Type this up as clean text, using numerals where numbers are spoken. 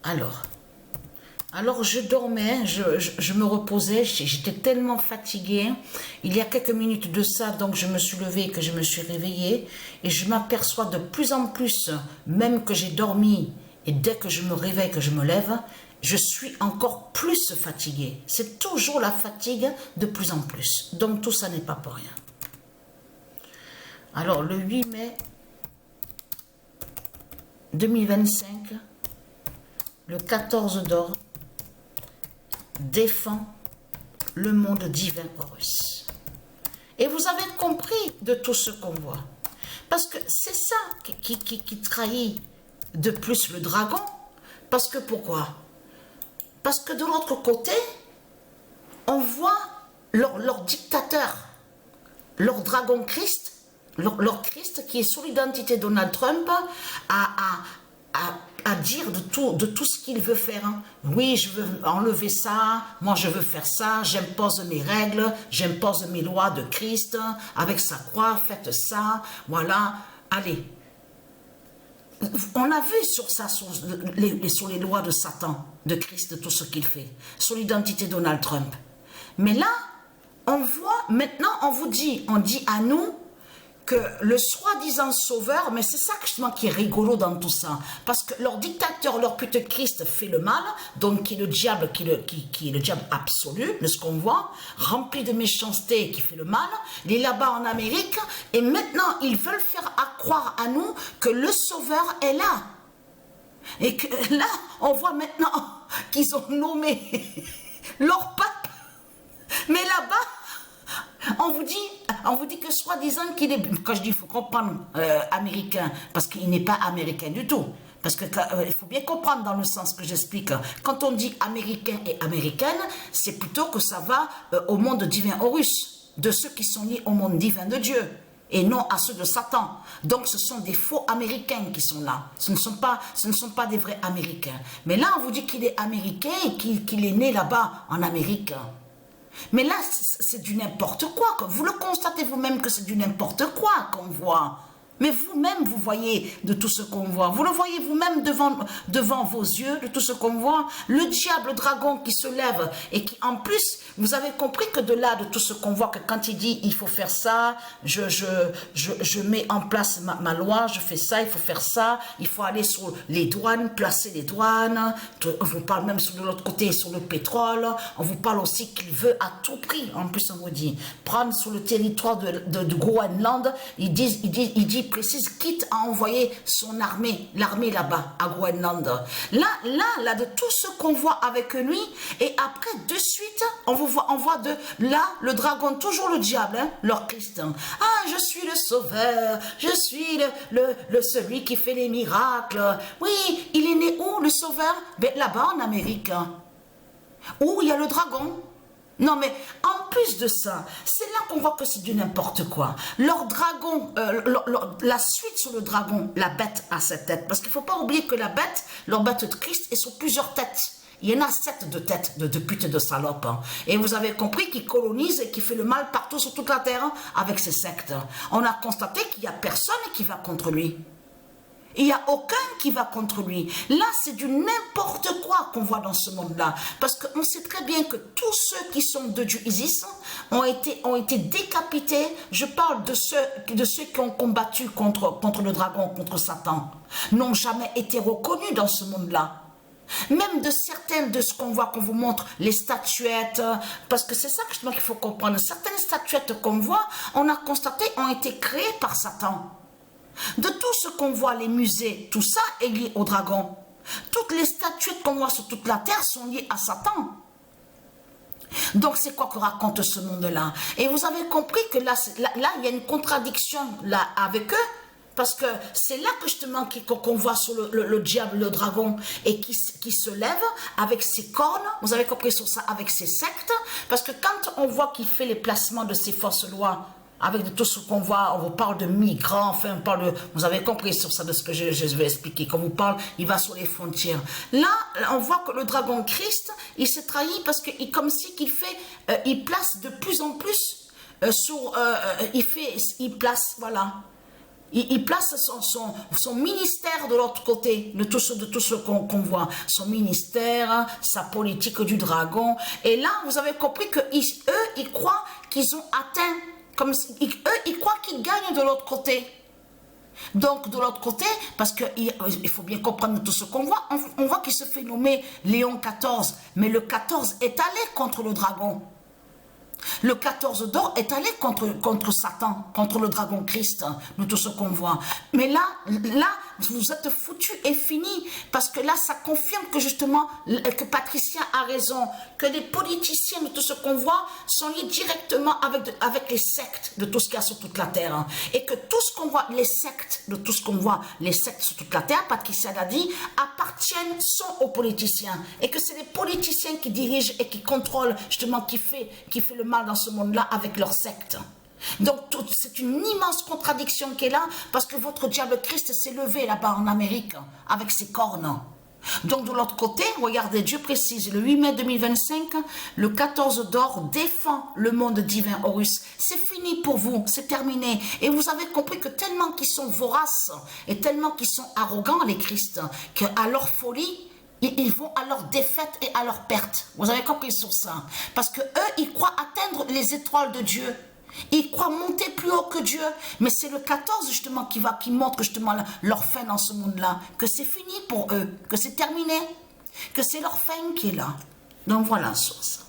Alors je dormais, je me reposais, j'étais tellement fatiguée. Il y a quelques minutes de ça, donc je me suis levée, que je me suis réveillée. Et je m'aperçois de plus en plus, même que j'ai dormi, et dès que je me réveille, que je me lève, je suis encore plus fatiguée. C'est toujours la fatigue de plus en plus. Donc tout ça n'est pas pour rien. Alors le 8 mai 2025, le 14 d'or défend le monde divin Horus. Et vous avez compris de tout ce qu'on voit. Parce que c'est ça qui trahit de plus le dragon. Parce que pourquoi? Parce que de l'autre côté, on voit leur dictateur, leur dragon Christ, leur Christ qui est sous l'identité Donald Trump, à dire de tout ce qu'il veut faire. Oui, je veux enlever ça, moi je veux faire ça, j'impose mes règles, j'impose mes lois de Christ, avec sa croix, faites ça, voilà, allez. On a vu sur ça, sur les lois de Satan, de Christ, tout ce qu'il fait, sur l'identité Donald Trump. Mais là, on voit, maintenant on dit à nous, que le soi-disant sauveur, mais c'est ça justement qui est rigolo dans tout ça, parce que leur dictateur, leur pute Christ fait le mal, donc qui est le diable, qui est le diable absolu, de ce qu'on voit, rempli de méchanceté, qui fait le mal, il est là-bas en Amérique, et maintenant ils veulent faire croire à nous que le sauveur est là. Et que là, on voit maintenant qu'ils ont nommé leur pape, mais là-bas, on vous dit que soi-disant qu'il est, quand je dis il faut comprendre américain, parce qu'il n'est pas américain du tout. Parce que il faut bien comprendre dans le sens que j'explique. Quand on dit américain et américaine, c'est plutôt que ça va au monde divin Horus, de ceux qui sont liés au monde divin de Dieu, et non à ceux de Satan. Donc ce sont des faux américains qui sont là. Ce ne sont pas des vrais américains. Mais là, on vous dit qu'il est américain et qu'il est né là-bas en Amérique. Mais là, c'est du n'importe quoi. Vous le constatez vous-même que c'est du n'importe quoi qu'on voit. Mais vous-même, vous voyez de tout ce qu'on voit. Vous le voyez vous-même devant vos yeux, de tout ce qu'on voit. Le diable, le dragon qui se lève et qui, en plus, vous avez compris que de là, de tout ce qu'on voit, que quand il dit, il faut faire ça, je mets en place ma loi, je fais ça, il faut faire ça, il faut aller sur les douanes, placer les douanes. On vous parle même de l'autre côté, sur le pétrole. On vous parle aussi qu'il veut à tout prix, en plus on vous dit, prendre sur le territoire de Groenland. Il dit précise, quitte à envoyer son armée, l'armée là-bas, à Groenland. Là, de tout ce qu'on voit avec lui, et après, de suite, on voit de là, le dragon, toujours le diable, leur Christ. Ah, je suis le sauveur, je suis celui qui fait les miracles. Oui, il est né où, le sauveur? Ben, là-bas, en Amérique. Où il y a le dragon. Non, mais en plus de ça, c'est là qu'on voit que c'est du n'importe quoi. Leur dragon, la suite sur le dragon, la bête a 7 têtes. Parce qu'il ne faut pas oublier que la bête, leur bête de Christ, est sur plusieurs têtes. Il y en a 7 de têtes de putes de salopes. Et vous avez compris qu'il colonise et qu'il fait le mal partout sur toute la terre avec ses sectes. On a constaté qu'il n'y a personne qui va contre lui. Il n'y a aucun qui va contre lui. Là, c'est du n'importe quoi qu'on voit dans ce monde-là. Parce qu'on sait très bien que tous ceux qui sont de Dieu Isis ont été décapités. Je parle de ceux qui ont combattu contre le dragon, contre Satan. N'ont jamais été reconnus dans ce monde-là. Même de certaines de ce qu'on voit, qu'on vous montre, les statuettes, parce que c'est ça justement qu'il faut comprendre. Certaines statuettes qu'on voit, on a constaté, ont été créées par Satan. De tout ce qu'on voit, les musées, tout ça est lié au dragon. Toutes les statuettes qu'on voit sur toute la terre sont liées à Satan. Donc c'est quoi que raconte ce monde-là? Et vous avez compris que là, il y a une contradiction là avec eux, parce que c'est là que justement qu'on voit sur le diable, le dragon, et qui se lève avec ses cornes. Vous avez compris sur ça, avec ses sectes, parce que quand on voit qu'il fait les placements de ses fausses lois, avec tout ce qu'on voit, on vous parle de migrants, enfin, on parle de, vous avez compris sur ça de ce que je vais expliquer. Quand on vous parle, il va sur les frontières. Là, on voit que le dragon Christ, il s'est trahi parce que, comme si qu'il fait, il place de plus en plus il place, voilà. Il place son ministère de l'autre côté, de tout ce qu'on voit. Son ministère, sa politique du dragon. Et là, vous avez compris qu'eux, ils croient qu'ils ont atteint, ils croient qu'ils gagnent de l'autre côté. Donc, de l'autre côté, parce qu'il faut bien comprendre tout ce qu'on voit, on voit qu'il se fait nommer Léon XIV, mais le 14 est allé contre le dragon. Le 14 d'or est allé contre Satan, contre le dragon Christ, de tout ce qu'on voit. Mais là, vous êtes foutus et fini, parce que là, ça confirme que justement, que Patricia a raison, que les politiciens de tout ce qu'on voit sont liés directement avec les sectes de tout ce qu'il y a sur toute la terre. Et que tout ce qu'on voit, les sectes de tout ce qu'on voit, les sectes sur toute la terre, Patricia l'a dit, sont aux politiciens. Et que c'est les politiciens qui dirigent et qui contrôlent, justement, qui fait le mal dans ce monde-là avec leurs sectes. Donc c'est une immense contradiction qui est là, parce que votre diable Christ s'est levé là-bas en Amérique avec ses cornes. Donc de l'autre côté, regardez, Dieu précise, le 8 mai 2025, le 14 d'or défend le monde divin Horus. C'est fini pour vous, c'est terminé. Et vous avez compris que tellement qu'ils sont voraces et tellement qu'ils sont arrogants, les Christ, qu'à leur folie, ils vont à leur défaite et à leur perte. Vous avez compris sur ça? Parce que eux, ils croient atteindre les étoiles de Dieu. Ils croient monter plus haut que Dieu. Mais c'est le 14 justement qui montre justement leur fin dans ce monde-là. Que c'est fini pour eux. Que c'est terminé. Que c'est leur fin qui est là. Donc voilà sur ça.